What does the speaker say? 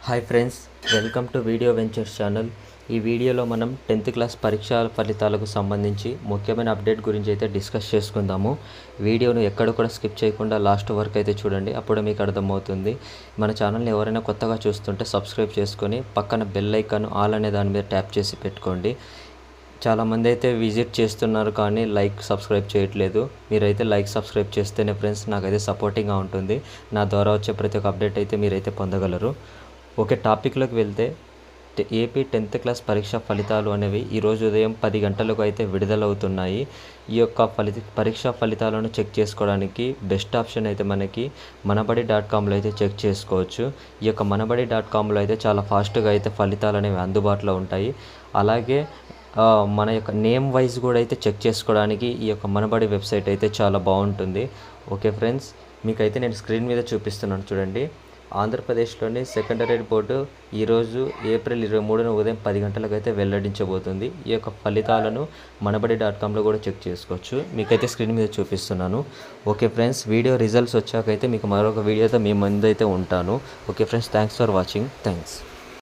Hi friends, welcome to video ventures channel. ఈ వీడియోలో మనం 10th క్లాస్ పరీక్షా ఫలితాలకు సంబంధించి ముఖ్యమైన అప్డేట్ గురించి అయితే డిస్కస్ చేసుకుందాము. వీడియోను ఎక్కడ కూడా స్కిప్ చేయకుండా లాస్ట్ వరకు అయితే చూడండి, అప్పుడు మీకు అర్థమవుతుంది. మన ఛానల్ని ఎవరైనా కొత్తగా చూస్తుంటే సబ్స్క్రైబ్ చేసుకొని పక్కన బెల్ ఐకాన్ ఆల్ అనే దాని మీద ట్యాప్ చేసి పెట్టుకోండి. చాలామంది అయితే విజిట్ చేస్తున్నారు కానీ సబ్స్క్రైబ్ చేయట్లేదు. మీరైతే సబ్స్క్రైబ్ చేస్తేనే ఫ్రెండ్స్ నాకైతే సపోర్టింగ్గా ఉంటుంది. నా ద్వారా వచ్చే ప్రతి ఒక్క అప్డేట్ అయితే మీరైతే పొందగలరు. ఓకే, టాపిక్లోకి వెళ్తే ఏపీ 10th క్లాస్ పరీక్షా ఫలితాలు అనేవి ఈరోజు ఉదయం 10 గంటలకు అయితే విడుదలవుతున్నాయి. ఈ యొక్క పరీక్షా ఫలితాలను చెక్ చేసుకోవడానికి బెస్ట్ ఆప్షన్ అయితే మనకి మనబడి.comలో అయితే చెక్ చేసుకోవచ్చు. ఈ యొక్క మనబడి.comలో అయితే చాలా ఫాస్ట్గా అయితే ఫలితాలు అనేవి అందుబాటులో ఉంటాయి. అలాగే మన యొక్క నేమ్ వైజ్ కూడా అయితే చెక్ చేసుకోవడానికి ఈ యొక్క మనబడి వెబ్సైట్ అయితే చాలా బాగుంటుంది. ఓకే ఫ్రెండ్స్, మీకైతే నేను స్క్రీన్ మీద చూపిస్తున్నాను చూడండి. ఆంధ్రప్రదేశ్లోని సెకండరీ బోర్డు ఈరోజు ఏప్రిల్ 23న ఉదయం 10 గంటలకు అయితే వెల్లడించబోతుంది. ఈ యొక్క ఫలితాలను మనబడి.comలో కూడా చెక్ చేసుకోవచ్చు. మీకైతే స్క్రీన్ మీద చూపిస్తున్నాను. ఓకే ఫ్రెండ్స్, వీడియో రిజల్ట్స్ వచ్చాకైతే మీకు మరొక వీడియోతో మీ ముందు అయితే ఉంటాను. Okay friends, thanks for watching. Thanks.